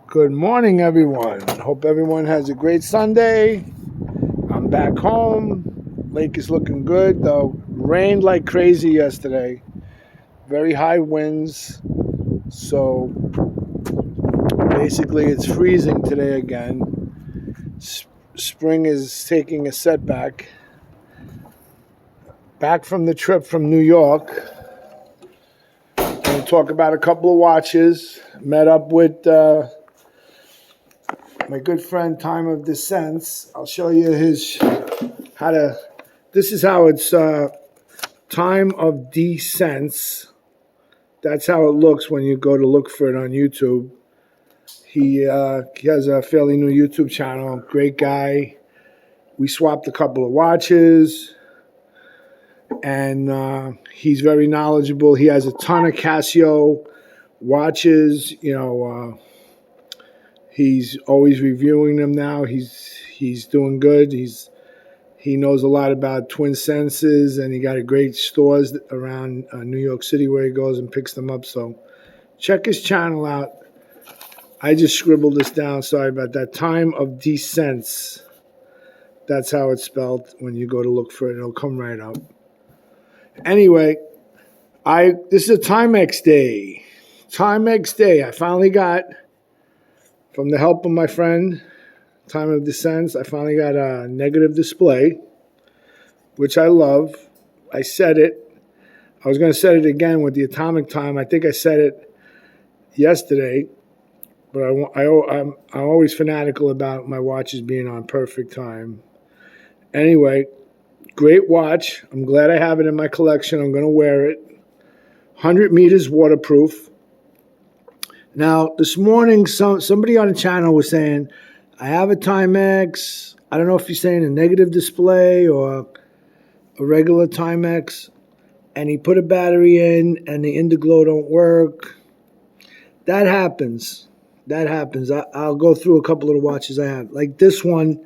Good morning, everyone. Hope everyone has a great Sunday. I'm back home. Lake is looking good, though. Rained like crazy yesterday. Very high winds. So basically, it's freezing today again. Spring is taking a setback. Back from the trip from New York. We'll talk about a couple of watches. Met up with my good friend Time of Descents. I'll show you this is how it's Time of Descents. That's how it looks when you go to look for it on YouTube. He has a fairly new YouTube channel. Great guy. We swapped a couple of watches, and he's very knowledgeable. He has a ton of Casio watches. He's always reviewing them now. He's doing good. He knows a lot about twin senses, and he got a great stores around New York City where he goes and picks them up. So check his channel out. I just scribbled this down. Sorry about that. Time of Descents. That's how it's spelled. When you go to look for it, it'll come right up. Anyway, this is a Timex day. Timex day. I finally got, from the help of my friend, Time of Descents, I finally got a negative display, which I love. I set it. I was going to set it again with the atomic time. I think I set it yesterday, but I'm always fanatical about my watches being on perfect time. Anyway, great watch. I'm glad I have it in my collection. I'm going to wear it. 100 meters waterproof. Now, this morning, somebody on the channel was saying, I have a Timex. I don't know if he's saying a negative display or a regular Timex. And he put a battery in and the Indiglo don't work. That happens. I'll go through a couple of the watches I have. Like this one,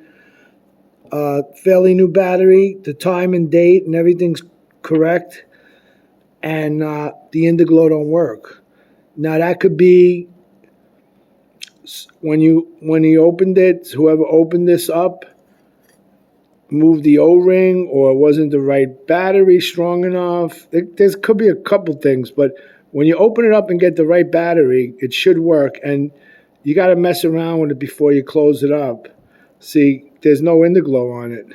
fairly new battery. The time and date and everything's correct. And the Indiglo don't work. Now that could be when he opened it, whoever opened this up moved the O-ring or wasn't the right battery strong enough. There could be a couple things, but when you open it up and get the right battery, it should work. And you got to mess around with it before you close it up. See, there's no Indiglo on it.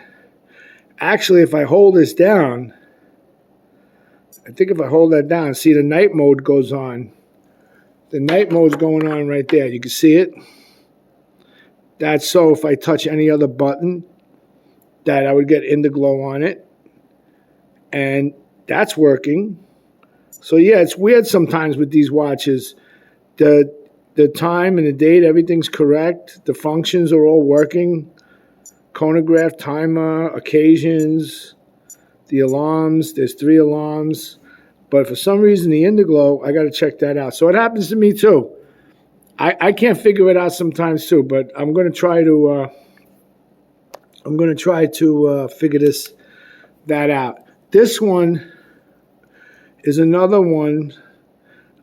Actually, if I hold this down, I think if I hold that down, see the night mode goes on. The night mode's going on right there. You can see it. That's so if I touch any other button, that I would get Indiglo on it. And that's working. So yeah, it's weird sometimes with these watches. The time and the date, everything's correct. The functions are all working. Chronograph, timer, occasions, the alarms. There's 3 alarms. But for some reason, the Indiglo, I got to check that out. So it happens to me too. I can't figure it out sometimes too, but I'm going to try to figure that out. This one is another one.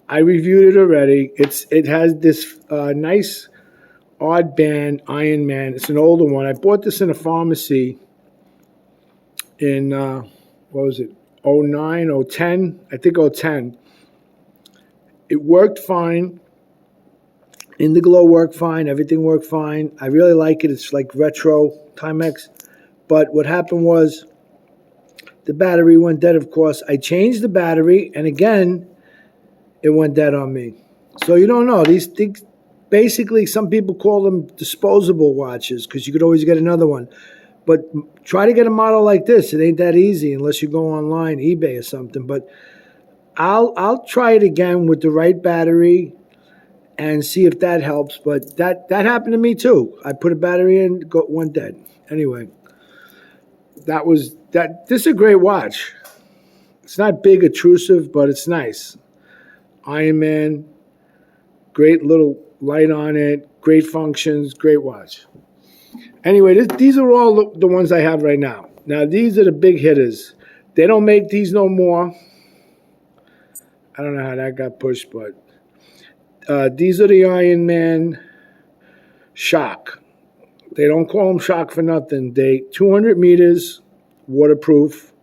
I reviewed it already. It has this nice odd band Iron Man. It's an older one. I bought this in a pharmacy in what was it? 09, 010, I think 010. It worked fine. Indiglo worked fine. Everything worked fine. I really like it. It's like retro Timex. But what happened was the battery went dead, of course. I changed the battery, and again, it went dead on me. So you don't know. These things, basically, some people call them disposable watches because you could always get another one. But try to get a model like this. It ain't that easy unless you go online, eBay or something. But I'll try it again with the right battery and see if that helps. But that happened to me too. I put a battery in, went dead. Anyway, this is a great watch. It's not big, intrusive, but it's nice. Iron Man, great little light on it, great functions, great watch. Anyway, these are all the ones I have right now. Now, these are the big hitters. They don't make these no more. I don't know how that got pushed, but these are the Iron Man shock. They don't call them shock for nothing. 200 meters, waterproof.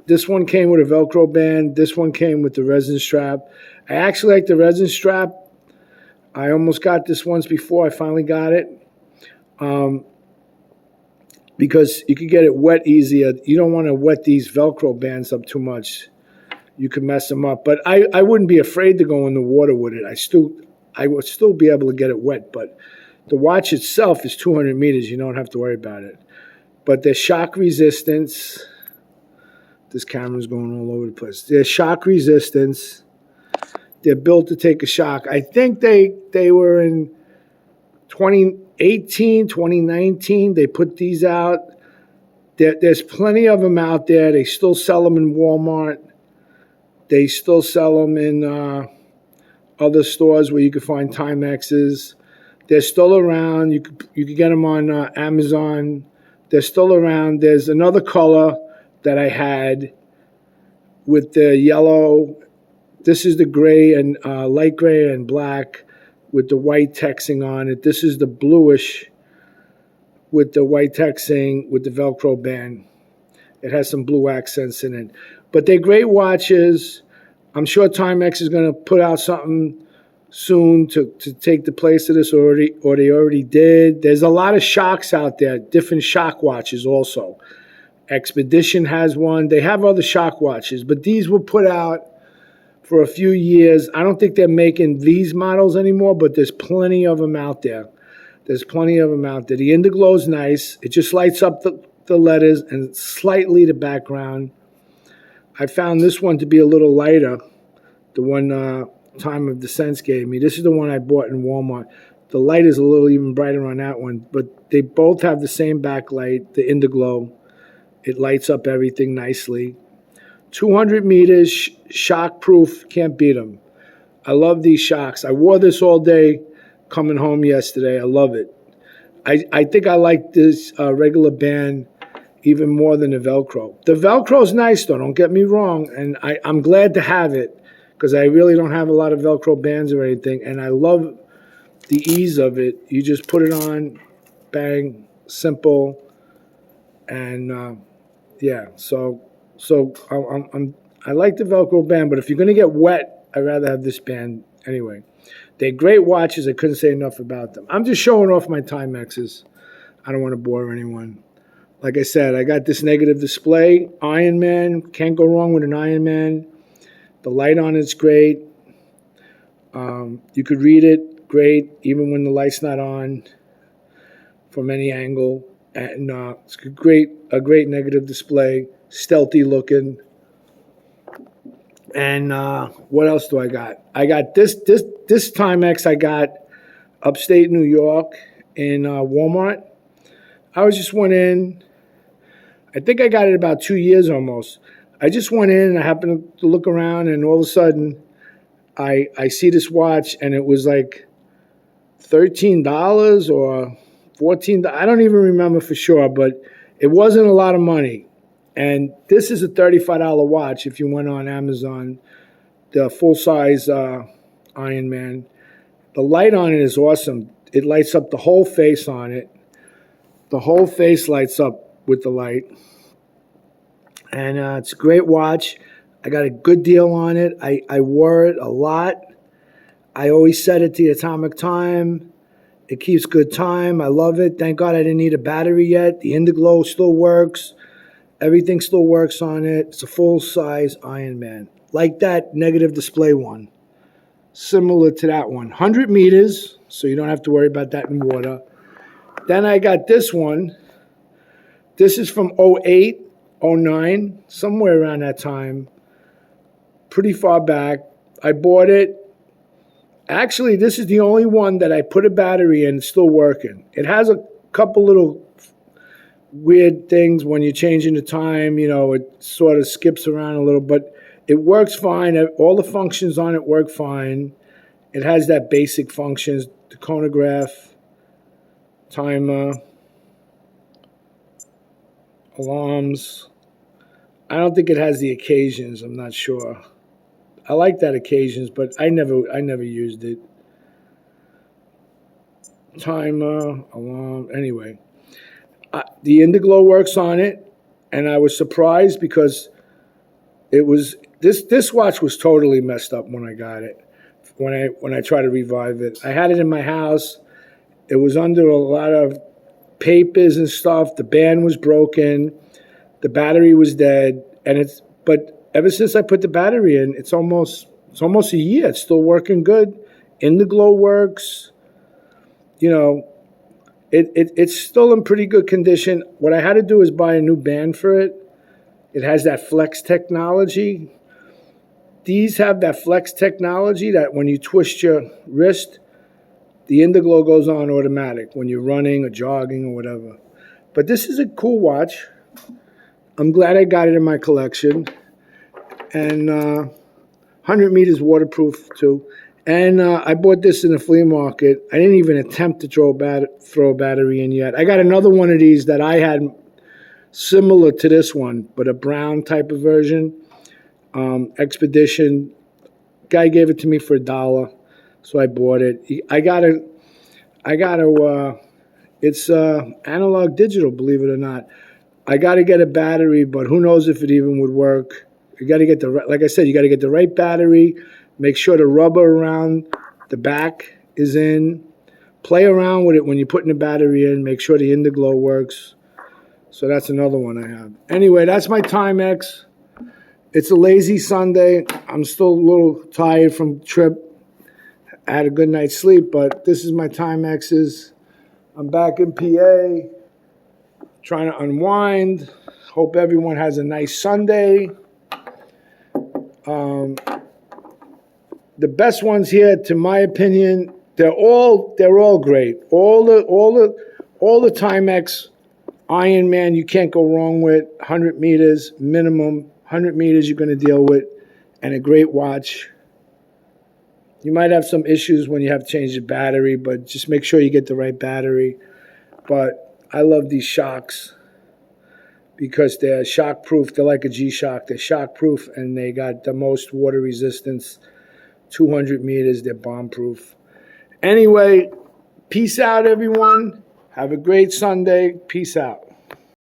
This one came with a Velcro band. This one came with the resin strap. I actually like the resin strap. I almost got this once before. I finally got it. Because you could get it wet easier. You don't want to wet these Velcro bands up too much. You could mess them up. But I wouldn't be afraid to go in the water with it. I would still be able to get it wet. But the watch itself is 200 meters. You don't have to worry about it. But they're shock resistance. This camera's going all over the place. They're shock resistance. They're built to take a shock. I think they were in 2018, 2019. They put these out. There's plenty of them out there. They still sell them in Walmart. They still sell them in other stores where you can find Timexes. They're still around. You could get them on Amazon. They're still around. There's another color that I had with the yellow. This is the gray and light gray and black with the white texting on it. This is the bluish with the white texting with the Velcro band. It has some blue accents in it. But they're great watches. I'm sure Timex is going to put out something soon to take the place of this or they already did. There's a lot of shocks out there, different shock watches also. Expedition has one. They have other shock watches, but these were put out for a few years. I don't think they're making these models anymore, but there's plenty of them out there. There's plenty of them out there. The Indiglo is nice. It just lights up the letters and slightly the background. I found this one to be a little lighter, the one Time of Descent gave me. This is the one I bought in Walmart. The light is a little even brighter on that one, but they both have the same backlight, the Indiglo. It lights up everything nicely. 200 meters, shock-proof, can't beat them. I love these shocks. I wore this all day coming home yesterday. I love it. I think I like this regular band even more than the Velcro. The Velcro's nice, though, don't get me wrong, and I'm glad to have it because I really don't have a lot of Velcro bands or anything, and I love the ease of it. You just put it on, bang, simple, and yeah, so I like the Velcro band, but if you're going to get wet, I'd rather have this band anyway. They're great watches. I couldn't say enough about them. I'm just showing off my Timexes. I don't want to bore anyone. Like I said, I got this negative display. Iron Man. Can't go wrong with an Iron Man. The light on it's great. You could read it great, even when the light's not on from any angle. And it's a great negative display, stealthy looking. And what else do I got? I got this Timex I got upstate New York in Walmart. I just went in. I think I got it about 2 years almost. I just went in and I happened to look around, and all of a sudden I see this watch, and it was like $13 or $14. I don't even remember for sure, but it wasn't a lot of money. And this is a $35 watch if you went on Amazon, the full-size Iron Man. The light on it is awesome. It lights up the whole face on it. The whole face lights up with the light. And it's a great watch. I got a good deal on it. I wore it a lot. I always set it to the atomic time. It keeps good time. I love it. Thank God I didn't need a battery yet. The Indiglo still works. Everything still works on it. It's a full-size Iron Man. Like that negative display one. Similar to that one. 100 meters, so you don't have to worry about that in water. Then I got this one. This is from 08, 09, somewhere around that time. Pretty far back. I bought it. Actually, this is the only one that I put a battery in. It's still working. It has a couple little weird things when you're changing the time. It sort of skips around a little, but it works fine. All the functions on it work fine. It has that basic functions, the chronograph, timer, alarms. I don't think it has the occasions. I'm not sure. I like that occasions, but I never used it. timer, alarm. Anyway, the Indiglo works on it, and I was surprised because it was this watch was totally messed up when I got it. When I tried to revive it, I had it in my house. It was under a lot of papers and stuff. The band was broken. The battery was dead, but ever since I put the battery in, it's almost a year. It's still working good. Indiglo works. You know, it's still in pretty good condition. What I had to do is buy a new band for it. It has that flex technology. These have that flex technology that when you twist your wrist, the Indiglo goes on automatic when you're running or jogging or whatever. But this is a cool watch. I'm glad I got it in my collection. And 100 meters waterproof too. And I bought this in the flea market. I didn't even attempt to throw a battery in yet. I got another one of these that I had similar to this one, but a brown type of version. Expedition. Guy gave it to me for $1, so I bought it. It's analog digital, believe it or not. I got to get a battery, but who knows if it even would work. You got to get like I said, you got to get the right battery. Make sure the rubber around the back is in. Play around with it when you're putting the battery in. Make sure the Indiglo works. So that's another one I have. Anyway, that's my Timex. It's a lazy Sunday. I'm still a little tired from the trip. I had a good night's sleep, but this is my Timexes. I'm back in PA, trying to unwind. Hope everyone has a nice Sunday. The best ones here, to my opinion, they're all great. All the Timex Iron Man you can't go wrong with. 100 meters minimum. 100 meters you're going to deal with, and a great watch. You might have some issues when you have to change the battery, but just make sure you get the right battery. But I love these shocks because they're shock proof. They're like a G-Shock. They're shock proof, and they got the most water resistance. 200 meters, they're bomb proof. Anyway, peace out, everyone. Have a great Sunday. Peace out.